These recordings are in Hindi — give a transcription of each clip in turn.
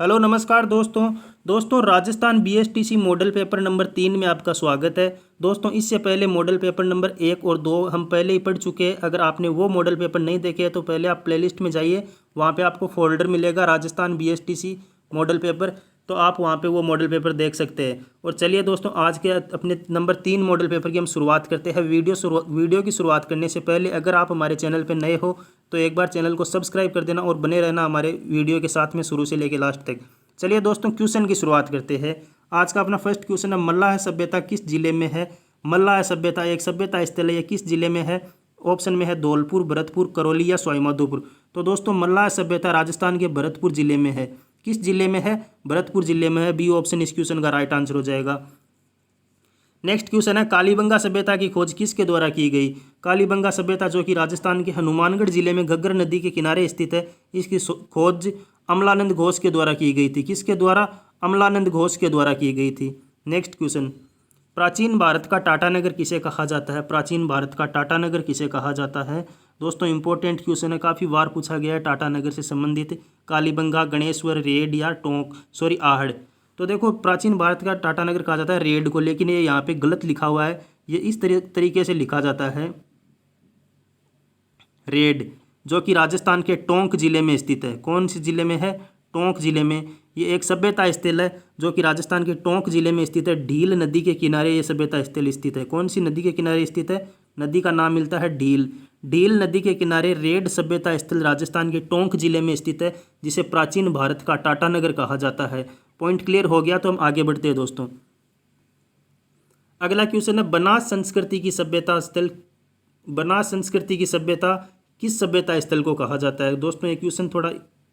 हेलो नमस्कार दोस्तों Rajasthan BSTC model paper number 3 में आपका स्वागत है। दोस्तों इससे पहले मॉडल पेपर नंबर 1 और 2 हम पहले ही पढ़ चुके हैं। अगर आपने वो मॉडल पेपर नहीं देखे हैं तो पहले आप प्लेलिस्ट में जाइए, वहाँ पे आपको फोल्डर मिलेगा राजस्थान बीएसटीसी मॉडल पेपर, तो आप वहाँ पे वो मॉडल पेपर देख सकते हैं। और चलिए दोस्तों आज के अपने नंबर 3 मॉडल पेपर की हम शुरुआत करते हैं। वीडियो की शुरुआत करने से पहले अगर आप हमारे चैनल पर नए हो तो एक बार चैनल को सब्सक्राइब कर देना और बने रहना हमारे वीडियो के साथ में शुरू से लेकर लास्ट तक। चलिए दोस्तों क्वेश्चन की शुरुआत करते हैं। आज का अपना फर्स्ट क्वेश्चन है, मल्लाह सभ्यता किस जिले में है? मल्लाह सभ्यता एक सभ्यता स्थल है, ये किस जिले में है? ऑप्शन में है धौलपुर, भरतपुर, करौली या सवाईमाधोपुर। तो दोस्तों मल्लाह सभ्यता राजस्थान के भरतपुर जिले में है। किस जिले में है? भरतपुर जिले में है। बी ऑप्शन इस क्वेश्चन का राइट आंसर हो जाएगा। नेक्स्ट क्वेश्चन है, कालीबंगा सभ्यता की खोज किसके द्वारा की गई? कालीबंगा सभ्यता जो कि राजस्थान के हनुमानगढ़ जिले में घग्गर नदी के किनारे स्थित है, इसकी खोज अमलानंद घोष के द्वारा की गई थी। किसके द्वारा? अमलानंद घोष के द्वारा की गई थी। नेक्स्ट क्वेश्चन, प्राचीन भारत का टाटानगर किसे कहा जाता है? प्राचीन भारत का टाटानगर किसे कहा जाता है? दोस्तों इंपॉर्टेंट क्वेश्चन है, काफ़ी बार पूछा गया है टाटानगर से संबंधित। कालीबंगा, गणेश्वर, रेड या आहड़। तो देखो प्राचीन भारत का टाटानगर कहा जाता है रेड को, लेकिन ये यहाँ पे गलत लिखा हुआ है। ये इस तरीके से लिखा जाता है रेड, जो कि राजस्थान के टोंक जिले में स्थित है। कौन से जिले में है? टोंक जिले में। ये एक सभ्यता स्थल है जो कि राजस्थान के टोंक जिले में स्थित है। ढील नदी के किनारे ये सभ्यता स्थल स्थित है। कौन सी नदी के किनारे स्थित है? नदी का नाम मिलता है ढील। ढील नदी के किनारे रेड सभ्यता स्थल राजस्थान के टोंक जिले में स्थित है, जिसे प्राचीन भारत का टाटानगर कहा जाता है। पॉइंट क्लियर हो गया, तो हम आगे बढ़ते हैं दोस्तों। अगला क्वेश्चन है, बनास संस्कृति की सभ्यता स्थल, बनास संस्कृति की सभ्यता किस सभ्यता स्थल को कहा जाता है? दोस्तों ये क्वेश्चन थोड़ा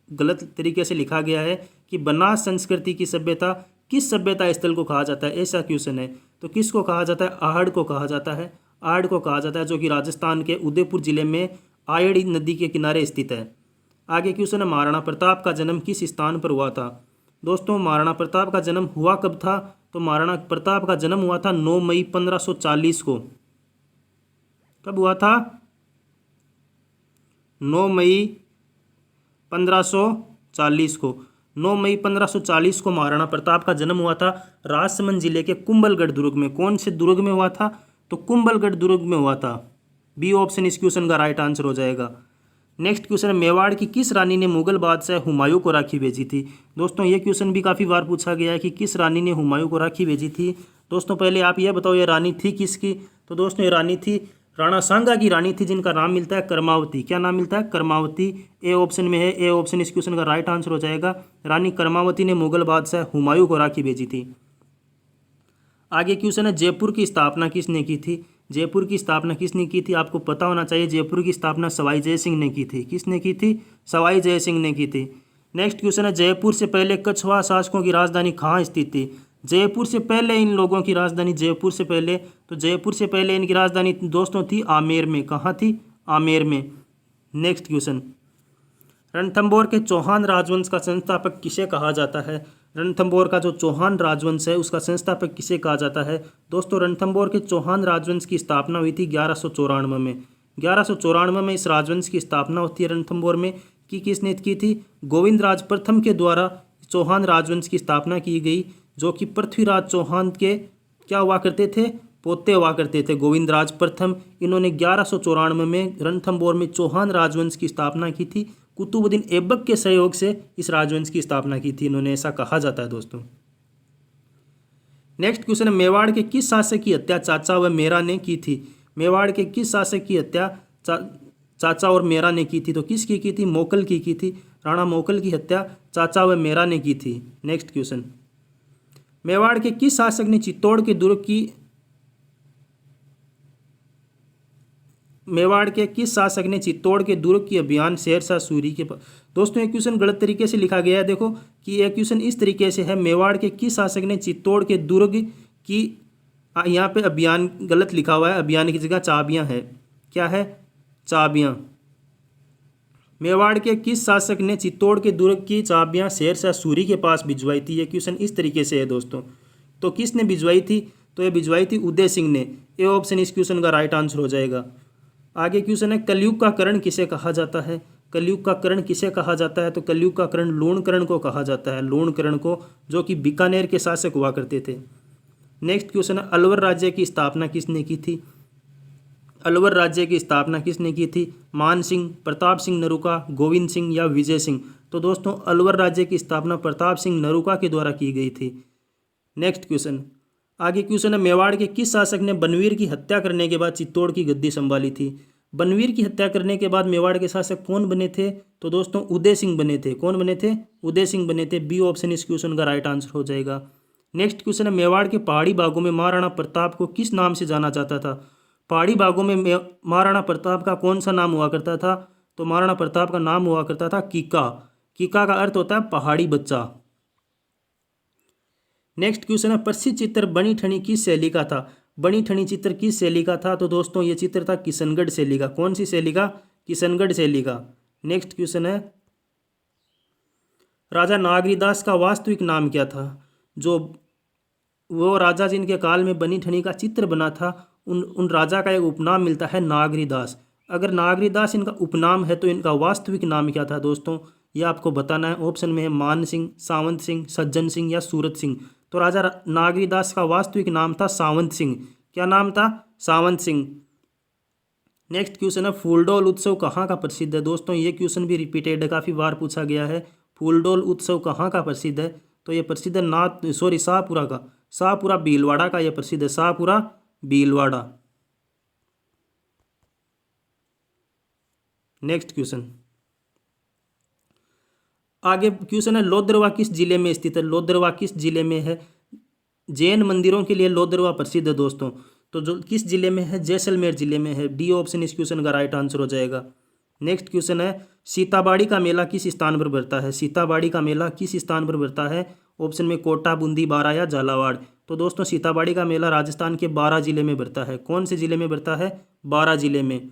गलत तरीके से लिखा गया है कि बनास संस्कृति की सभ्यता किस सभ्यता स्थल को कहा जाता है, ऐसा क्वेश्चन है। तो किसको कहा जाता है? आहड़ को कहा जाता है। आहड़ को कहा जाता है, जो कि राजस्थान के उदयपुर जिले में आयड़ी नदी के किनारे स्थित है। आगे क्वेश्चन है, महाराणा प्रताप का जन्म किस स्थान पर हुआ था? दोस्तों महाराणा प्रताप का जन्म हुआ कब था? तो महाराणा प्रताप का जन्म हुआ था 9 मई 1540 को। कब हुआ था? 9 मई 1540 को। 9 मई 1540 को महाराणा प्रताप का जन्म हुआ था राजसमंद जिले के कुंभलगढ़ दुर्ग में। कौन से दुर्ग में हुआ था? तो कुंभलगढ़ दुर्ग में हुआ था। बी ऑप्शन इस क्वेश्चन का राइट आंसर हो जाएगा। नेक्स्ट क्वेश्चन है, मेवाड़ की किस रानी ने मुगल बादशाह हुमायूं को राखी भेजी थी? दोस्तों ये क्वेश्चन भी काफ़ी बार पूछा गया है कि किस रानी ने हुमायूं को राखी भेजी थी। दोस्तों पहले आप ये बताओ ये रानी थी किसकी? तो दोस्तों ये रानी थी राणा सांगा की रानी थी, जिनका नाम मिलता है कर्मावती। क्या नाम मिलता है? कर्मावती। ए ऑप्शन में है। ए ऑप्शन इस क्वेश्चन का राइट आंसर हो जाएगा। रानी कर्मावती ने मुगल बादशाह हुमायूं को राखी भेजी थी। आगे क्वेश्चन है, जयपुर की स्थापना किसने की थी? जयपुर की स्थापना किसने की थी? आपको पता होना चाहिए। जयपुर की स्थापना सवाई जय सिंह ने की थी। किसने की थी? सवाई जय सिंह ने की थी। नेक्स्ट क्वेश्चन है, जयपुर से पहले कछवाहा शासकों की राजधानी कहाँ स्थित थी? जयपुर से पहले इन लोगों की राजधानी, जयपुर से पहले, तो जयपुर से पहले इनकी राजधानी दोस्तों थी आमेर में। कहाँ थी? आमेर में। नेक्स्ट क्वेश्चन, रणथंभौर के चौहान राजवंश का संस्थापक किसे कहा जाता है? रणथंभौर का जो चौहान राजवंश है उसका संस्थापक किसे कहा जाता है? दोस्तों रणथंभौर के चौहान राजवंश की स्थापना हुई थी 1194 में। 1194 में इस राजवंश की स्थापना होती है रणथंभौर में। किसने की थी? गोविंद राज प्रथम के द्वारा चौहान राजवंश की स्थापना की गई, जो कि पृथ्वीराज चौहान के क्या हुआ करते थे? पोते हुआ करते थे। गोविंद राज प्रथम, इन्होंने 1194 में रणथंभौर में चौहान राजवंश की स्थापना की थी। कुतुबुद्दीन ऐबक के सहयोग से इस राजवंश की स्थापना की थी इन्होंने, ऐसा कहा जाता है दोस्तों। नेक्स्ट क्वेश्चन है, मेवाड़ के किस शासक की हत्या चाचा व मेरा ने की थी? मेवाड़ के किस शासक की हत्या चाचा और मेरा ने की थी? तो किसकी की थी? मोकल की थी। राणा मोकल की हत्या चाचा व मेरा ने की थी। नेक्स्ट क्वेश्चन, मेवाड़ के किस शासक ने चित्तौड़ के दुर्ग की मेवाड़ के किस शासक ने चित्तौड़ के दुर्ग की अभियान शेरशाह सूरी के पास? दोस्तों ये क्वेश्चन गलत तरीके से लिखा गया है। देखो कि यह क्वेश्चन इस तरीके से है, मेवाड़ के किस शासक ने चित्तौड़ के दुर्ग की, यहाँ पे अभियान गलत लिखा हुआ है, अभियान की जगह चाबियां है। क्या है? चाबियां। मेवाड़ के किस शासक ने चित्तौड़ के दुर्ग की चाबियां शेरशाह सूरी के पास भिजवाई थी? ये क्वेश्चन इस तरीके से है दोस्तों। तो किसने भिजवाई थी? तो ये भिजवाई थी उदय सिंह ने। ए ऑप्शन इस क्वेश्चन का राइट आंसर हो जाएगा। आगे क्वेश्चन है, कलयुग का करण किसे कहा जाता है? कलयुग का कर्ण किसे कहा जाता है? तो कलयुग का कर्ण लूणकर्ण को कहा जाता है, लूणकर्ण को, जो कि बीकानेर के शासक हुआ करते थे। नेक्स्ट क्वेश्चन है, अलवर राज्य की स्थापना किसने की थी? अलवर राज्य की स्थापना किसने की थी? मान सिंह, प्रताप सिंह नरूका, गोविंद सिंह या विजय सिंह? तो दोस्तों अलवर राज्य की स्थापना प्रताप सिंह नरूका के द्वारा की गई थी। नेक्स्ट क्वेश्चन, आगे क्वेश्चन है, मेवाड़ के किस शासक ने बनवीर की हत्या करने के बाद चित्तौड़ की गद्दी संभाली थी? बनवीर की हत्या करने के बाद मेवाड़ के शासक कौन बने थे? तो दोस्तों उदय सिंह बने थे। कौन बने थे? उदय सिंह बने थे। बी ऑप्शन इस क्वेश्चन का राइट आंसर हो जाएगा। नेक्स्ट क्वेश्चन है, मेवाड़ के पहाड़ी भागों में महाराणा प्रताप को किस नाम से जाना जाता था? पहाड़ी भागों में महाराणा प्रताप का कौन सा नाम हुआ करता था? तो महाराणा प्रताप का नाम हुआ करता था कीका। कीका का अर्थ होता है पहाड़ी बच्चा। नेक्स्ट क्वेश्चन है, प्रसिद्ध चित्र बनी ठनी किस शैली का था? बनी ठनी चित्र किस शैली का था? तो दोस्तों ये चित्र था किशनगढ़ शैली का। कौन सी शैली का? किशनगढ़ शैली का। नेक्स्ट क्वेश्चन है, राजा नागरीदास का वास्तविक नाम क्या था? जो वो राजा जिनके काल में बनी ठनी का चित्र बना था, उन राजा का एक उपनाम मिलता है नागरीदास। अगर नागरीदास इनका उपनाम है तो इनका वास्तविक नाम क्या था दोस्तों? ये आपको बताना है। ऑप्शन में है मान सिंह, सावंत सिंह, सज्जन सिंह या सूरत सिंह। तो राजा नागरीदास का वास्तविक नाम था सावंत सिंह। क्या नाम था? सावंत सिंह। नेक्स्ट क्वेश्चन है, फूलडोल उत्सव कहाँ का प्रसिद्ध है? दोस्तों ये क्वेश्चन भी रिपीटेड है, काफ़ी बार पूछा गया है। फूलडोल उत्सव कहाँ का प्रसिद्ध है? तो ये प्रसिद्ध है शाहपुरा का। शाहपुरा भीलवाड़ा का ये प्रसिद्ध है। शाहपुरा भीलवाड़ा। नेक्स्ट क्वेश्चन, आगे क्वेश्चन है, लोदरवा किस जिले में स्थित है? लोदरवा किस जिले में है? जैन मंदिरों के लिए लोदरवा प्रसिद्ध है दोस्तों। तो जो किस जिले में है? जैसलमेर जिले में है। डी ऑप्शन इस क्वेश्चन का राइट आंसर हो जाएगा। नेक्स्ट क्वेश्चन है, सीताबाड़ी का मेला किस स्थान पर बढ़ता है? सीताबाड़ी का मेला किस स्थान पर बढ़ता है? ऑप्शन में कोटा, बूंदी, बारा या झालावाड़। तो दोस्तों सीताबाड़ी का मेला राजस्थान के बारा जिले में बढ़ता है। कौन से जिले में बढ़ता है? बारा जिले में।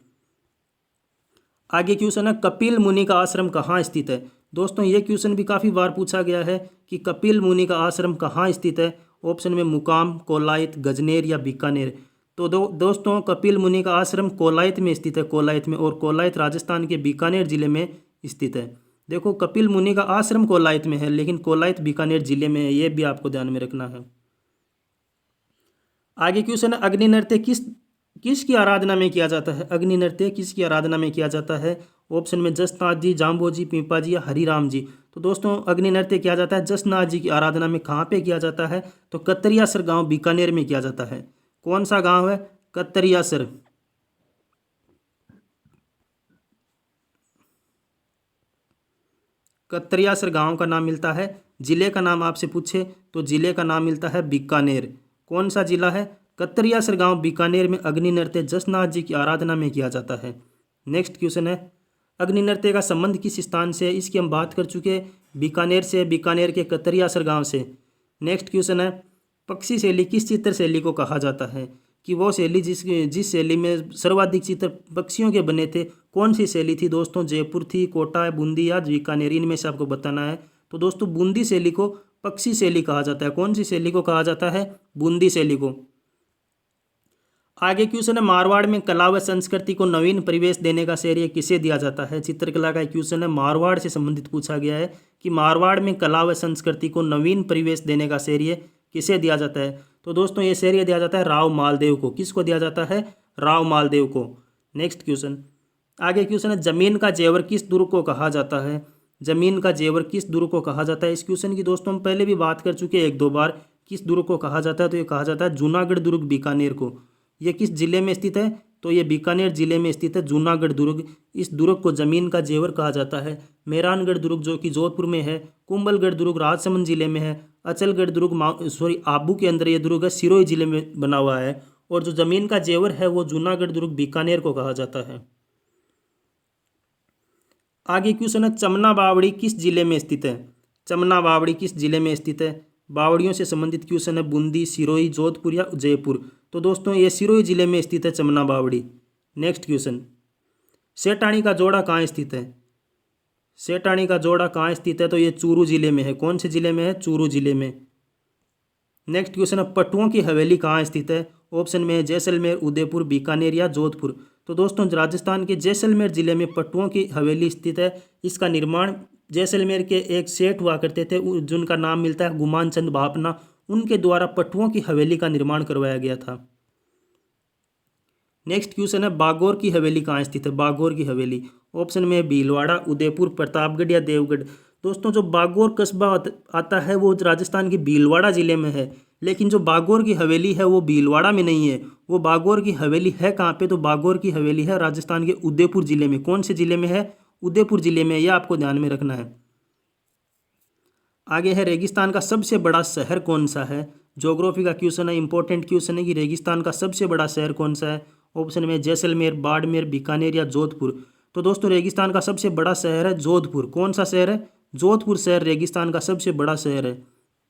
आगे क्वेश्चन है, कपिल मुनि का आश्रम कहाँ स्थित है? दोस्तों ये क्वेश्चन भी काफ़ी बार पूछा गया है कि कपिल मुनि का आश्रम कहाँ स्थित है। ऑप्शन में मुकाम, कोलायत, गजनेर या बीकानेर। तो दोस्तों कपिल मुनि का आश्रम कोलायत में स्थित है, कोलायत में। और कोलायत राजस्थान के बीकानेर जिले में स्थित है। देखो कपिल मुनि का आश्रम कोलायत में है, लेकिन कोलायत बीकानेर जिले में है। ये भी आपको ध्यान में रखना है। आगे क्वेश्चन है, अग्नि नृत्य किसकी आराधना में किया जाता है? अग्नि नृत्य किसकी आराधना में किया जाता है? ऑप्शन में जसनाथ जी, जाम्बो जी, पीपा जी या हरिराम जी। तो दोस्तों अग्नि नृत्य किया जाता है जसनाथ जी की आराधना में। कहाँ पे किया जाता है? तो कतरियासर गांव बीकानेर में किया जाता है। कौन सा गांव है? कतरियासर। कतरियासर गांव का नाम मिलता है। जिले का नाम आपसे पूछे तो जिले का नाम मिलता है बीकानेर। कौन सा जिला है? कतरियासर गांव बीकानेर में अग्नि नृत्य जसनाथ जी की आराधना में किया जाता है। नेक्स्ट क्वेश्चन है, अग्नि नृत्य का संबंध किस स्थान से है? इसकी हम बात कर चुके हैं, बीकानेर से, बीकानेर के कतरियासर गांव से। नेक्स्ट क्वेश्चन है, पक्षी शैली किस चित्र शैली को कहा जाता है? कि वो शैली जिस शैली में सर्वाधिक चित्र पक्षियों के बने थे, कौन सी शैली थी दोस्तों? जयपुर थी, कोटा, बूंदी या बीकानेर? इनमें से आपको बताना है। तो दोस्तों बूंदी शैली को पक्षी शैली कहा जाता है। कौन सी शैली को कहा जाता है? बूंदी शैली को। आगे क्वेश्चन है, मारवाड़ में कला व संस्कृति को नवीन परिवेश देने का श्रेय किसे दिया जाता है? चित्रकला का क्वेश्चन है, मारवाड़ से संबंधित पूछा गया है कि मारवाड़ में कला व संस्कृति को नवीन परिवेश देने का श्रेय किसे दिया जाता है? तो दोस्तों ये श्रेय दिया जाता है राव मालदेव को। किसको दिया जाता है? राव मालदेव को। नेक्स्ट क्वेश्चन, आगे क्वेश्चन है, जमीन का जेवर किस दुर्ग को कहा जाता है? जमीन का जेवर किस दुर्ग को कहा जाता है? इस क्वेश्चन की दोस्तों हम पहले भी बात कर चुके हैं एक दो बार। किस दुर्ग को कहा जाता है? तो ये कहा जाता है जूनागढ़ दुर्ग बीकानेर को। ये किस जिले में स्थित है? तो ये बीकानेर जिले में स्थित है जूनागढ़ दुर्ग। इस दुर्ग को जमीन का जेवर कहा जाता है। मेहरानगढ़ दुर्ग जो कि जोधपुर में है, कुंभलगढ़ दुर्ग राजसमंद जिले में है, अचलगढ़ दुर्ग आबू के अंदर ये दुर्ग है, सिरोही जिले में बना हुआ है। और जो जमीन का जेवर है वो जूनागढ़ दुर्ग बीकानेर को कहा जाता है। आगे क्वेश्चन है, चमना बावड़ी किस जिले में स्थित है? चमना बावड़ी किस जिले में स्थित है? बावड़ियों से संबंधित क्वेश्चन है, बूंदी, सिरोही, जोधपुर या जयपुर? तो दोस्तों ये सिरोही जिले में स्थित है चमना बावड़ी। नेक्स्ट क्वेश्चन, सेठानी का जोड़ा कहाँ स्थित है? सेठानी का जोड़ा कहाँ स्थित है? तो ये चूरू जिले में है। कौन से जिले में है? चूरू जिले में। नेक्स्ट क्वेश्चन है, पटुओं की हवेली कहाँ स्थित है? ऑप्शन में है जैसलमेर, उदयपुर, बीकानेर या जोधपुर? तो दोस्तों राजस्थान के जैसलमेर जिले में पट्टुओं की हवेली स्थित है। इसका निर्माण जैसलमेर के एक सेठ हुआ करते थे जिनका नाम मिलता है गुमान चंद भापना, उनके द्वारा पट्टुओं की हवेली का निर्माण करवाया गया था। नेक्स्ट क्वेश्चन है बागौर की हवेली कहाँ स्थित है। बागौर की हवेली ऑप्शन में है भीलवाड़ा, उदयपुर, प्रतापगढ़ या देवगढ़। दोस्तों जो बागौर कस्बा आता है वो राजस्थान के भीलवाड़ा जिले में है, लेकिन जो बागौर की हवेली है वो भीलवाड़ा में नहीं है। वो बागौर की हवेली है कहाँ पे, तो बागौर की हवेली है राजस्थान के उदयपुर जिले में। कौन से जिले में है, उदयपुर जिले में, यह आपको ध्यान में रखना है। आगे है रेगिस्तान का सबसे बड़ा शहर कौन सा है। ज्योग्राफी का क्वेश्चन है, इंपॉर्टेंट क्वेश्चन है कि रेगिस्तान का सबसे बड़ा शहर कौन सा है। ऑप्शन में जैसलमेर, बाड़मेर, बीकानेर या जोधपुर। तो दोस्तों रेगिस्तान का सबसे बड़ा शहर है जोधपुर। कौन सा शहर है, जोधपुर शहर रेगिस्तान का सबसे बड़ा शहर है।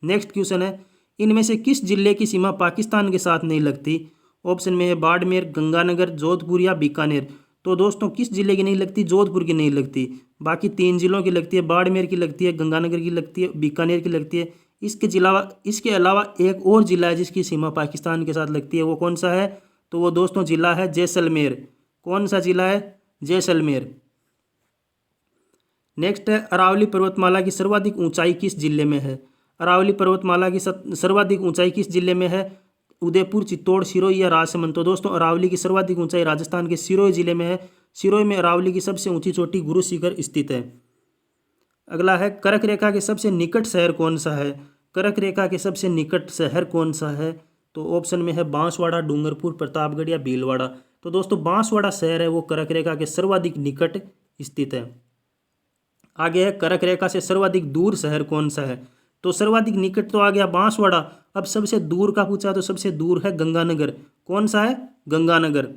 नेक्स्ट क्वेश्चन है इनमें से किस जिले की सीमा पाकिस्तान के साथ नहीं लगती। ऑप्शन में है बाड़मेर, गंगानगर, जोधपुर या बीकानेर। तो दोस्तों किस जिले की नहीं लगती, जोधपुर की नहीं लगती, बाकी 3 जिलों की लगती है। बाड़मेर की लगती है, गंगानगर की लगती है, बीकानेर की लगती है। इसके अलावा एक और जिला है जिसकी सीमा पाकिस्तान के साथ लगती है। वो कौन सा है, तो वो दोस्तों जिला है जैसलमेर। कौन सा जिला है, जैसलमेर। नेक्स्ट है अरावली पर्वतमाला की सर्वाधिक ऊंचाई किस जिले में है। अरावली पर्वतमाला की सर्वाधिक ऊंचाई किस जिले में है, उदयपुर, चित्तौड़, सिरोही या राजसमंद। तो दोस्तों अरावली की सर्वाधिक ऊंचाई राजस्थान के सिरोही जिले में है। सिरोही में अरावली की सबसे ऊंची चोटी गुरु शिखर स्थित है। अगला है कर्क रेखा के सबसे निकट शहर कौन सा है। कर्क रेखा के सबसे निकट शहर कौन सा है, तो ऑप्शन में है बांसवाड़ा, डूंगरपुर, प्रतापगढ़ या भीलवाड़ा। तो दोस्तों बांसवाड़ा शहर है वो कर्क रेखा के सर्वाधिक निकट स्थित है। आगे है कर्क रेखा से सर्वाधिक दूर शहर कौन सा है। तो सर्वाधिक निकट तो आ गया बांसवाड़ा, अब सबसे दूर का पूछा तो सबसे दूर है गंगानगर। कौन सा है, गंगानगर।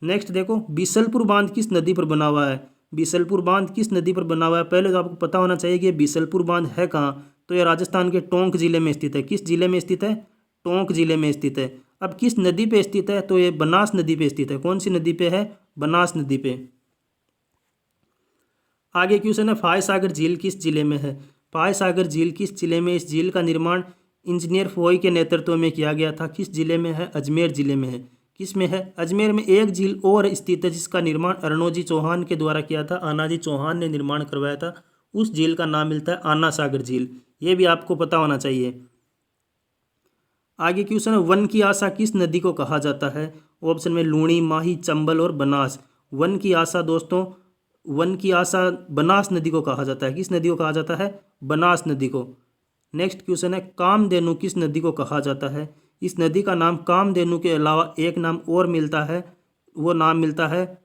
नेक्स्ट देखो बीसलपुर बांध किस नदी पर बना हुआ है। बीसलपुर बांध किस नदी पर बना हुआ है, पहले तो आपको पता होना चाहिए कि बीसलपुर बांध है कहाँ, तो यह राजस्थान के टोंक जिले में स्थित है। किस जिले में स्थित है, टोंक जिले में स्थित है। अब किस नदी पे स्थित है, तो ये बनास नदी पे स्थित है। कौन सी नदी पे है, बनास नदी पे। आगे क्वेश्चन है फाय सागर झील किस जिले में है। फाय सागर झील किस जिले में, इस झील का निर्माण इंजीनियर फोई के नेतृत्व में किया गया था। किस जिले में है, अजमेर जिले में है। किस में है, अजमेर में। एक झील और स्थित है जिसका निर्माण अरनोजी चौहान के द्वारा किया था, आनाजी चौहान ने निर्माण करवाया था। उस झील का नाम मिलता है आना सागर झील, ये भी आपको पता होना चाहिए। आगे क्वेश्चन है वन की आशा किस नदी को कहा जाता है। ऑप्शन में लूणी, माही, चंबल और बनास। वन की आशा दोस्तों, वन की आशा बनास नदी को कहा जाता है। किस नदी को कहा जाता है, बनास नदी को। नेक्स्ट क्वेश्चन है कामधेनु किस नदी को कहा जाता है। इस नदी का नाम कामधेनु के अलावा एक नाम और मिलता है, वो नाम मिलता है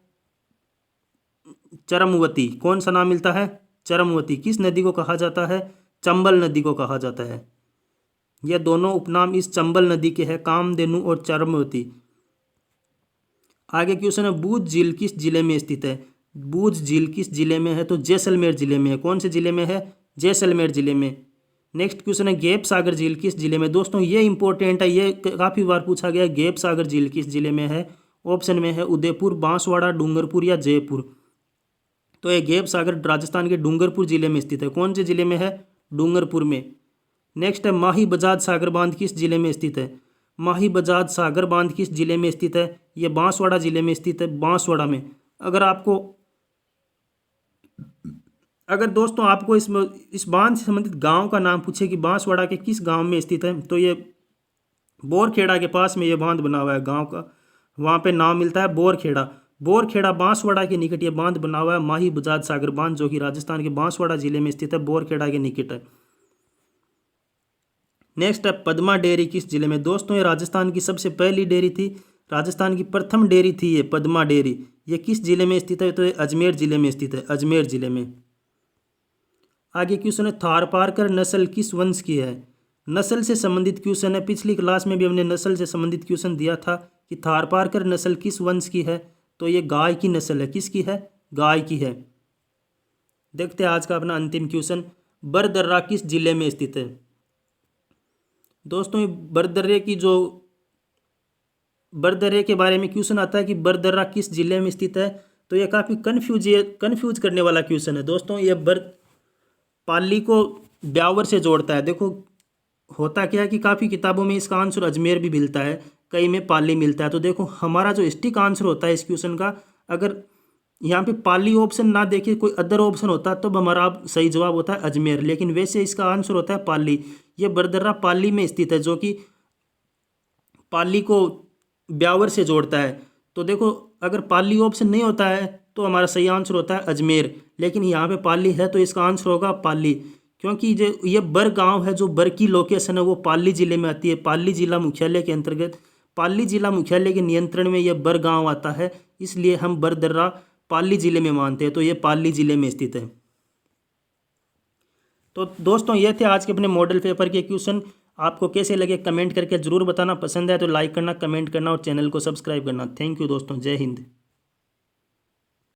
चरमवती। कौन सा नाम मिलता है, चरमवती। किस नदी को कहा जाता है, चंबल नदी को कहा जाता है। यह दोनों उपनाम इस चंबल नदी के हैं, कामधेनु और चरमवती। आगे क्वेश्चन है बूझ झील किस जिले में स्थित है। बूझ झील किस जिले में है, तो जैसलमेर जिले में है। कौन से जिले में है, जैसलमेर जिले में। नेक्स्ट क्वेश्चन है गैप सागर झील किस जिले में। दोस्तों ये इंपॉर्टेंट है, ये काफ़ी बार पूछा गया है। गैप सागर झील किस जिले में है। ऑप्शन में है उदयपुर, बांसवाड़ा, डूंगरपुर या जयपुर। तो ये गैप सागर राजस्थान के डूंगरपुर जिले में स्थित है। कौन से जिले में है, डूंगरपुर में। नेक्स्ट है माही बजाज सागर बांध किस जिले में स्थित है। माही बजाज सागर बांध किस जिले में स्थित है, यह बांसवाड़ा जिले में स्थित है, बांसवाड़ा में। अगर दोस्तों आपको इस बांध से संबंधित गांव का नाम पूछे कि बांसवाड़ा के किस गांव में स्थित है, तो ये बोरखेड़ा के पास में ये बांध बना हुआ है गांव का, वहाँ पे नाम मिलता है बोरखेड़ा। बोरखेड़ा बांसवाड़ा के निकट ये बांध बना हुआ है, माही बजाज सागर बांध, जो कि राजस्थान के बांसवाड़ा जिले में स्थित है, बोरखेड़ा के निकट है। नेक्स्ट है पद्मा डेयरी किस जिले में। दोस्तों ये राजस्थान की सबसे पहली डेयरी थी, राजस्थान की प्रथम डेयरी थी ये पद्मा डेयरी। ये किस जिले में स्थित है, तो ये अजमेर जिले में स्थित है, अजमेर जिले में। आगे क्वेश्चन है थारपारकर नस्ल किस वंश की है। नस्ल से संबंधित क्वेश्चन है, पिछली क्लास में भी हमने नस्ल से संबंधित क्वेश्चन दिया था कि थारपारकर नस्ल किस वंश की है, तो ये गाय की नस्ल है। किसकी है, गाय की है। देखते हैं आज का अपना अंतिम क्वेश्चन, बरदर्रा किस जिले में स्थित है। दोस्तों ये बरदर्रे के बारे में क्वेश्चन आता है कि बरदर्रा किस जिले में स्थित है, तो ये काफ़ी कन्फ्यूज करने वाला क्वेश्चन है। दोस्तों ये पाली को ब्यावर से जोड़ता है। देखो होता क्या है कि काफ़ी किताबों में इसका आंसर अजमेर भी मिलता है, कई में पाली मिलता है। तो देखो हमारा जो स्टिक आंसर होता है इस क्वेश्चन का, अगर यहाँ पे पाली ऑप्शन ना देखिए कोई अदर ऑप्शन होता तब हमारा सही जवाब होता है अजमेर, लेकिन वैसे इसका आंसर होता है पाली। ये बरदर्रा पाली में स्थित है, जो कि पाली को ब्यावर से जोड़ता है। तो देखो अगर पाली ऑप्शन नहीं होता है तो हमारा सही आंसर होता है अजमेर, लेकिन यहाँ पे पाली है तो इसका आंसर होगा पाली, क्योंकि जो ये बर गांव है, जो बर की लोकेशन है वो पाली जिले में आती है। पाली जिला मुख्यालय के अंतर्गत, पाली जिला मुख्यालय के नियंत्रण में यह बर गांव आता है, इसलिए हम बरदर्रा पाली जिले में मानते हैं। तो ये पाली जिले में स्थित है। तो दोस्तों ये थे आज के अपने मॉडल पेपर के क्वेश्चन। आपको कैसे लगे कमेंट करके ज़रूर बताना। पसंद है तो लाइक करना, कमेंट करना और चैनल को सब्सक्राइब करना। थैंक यू दोस्तों, जय हिंद।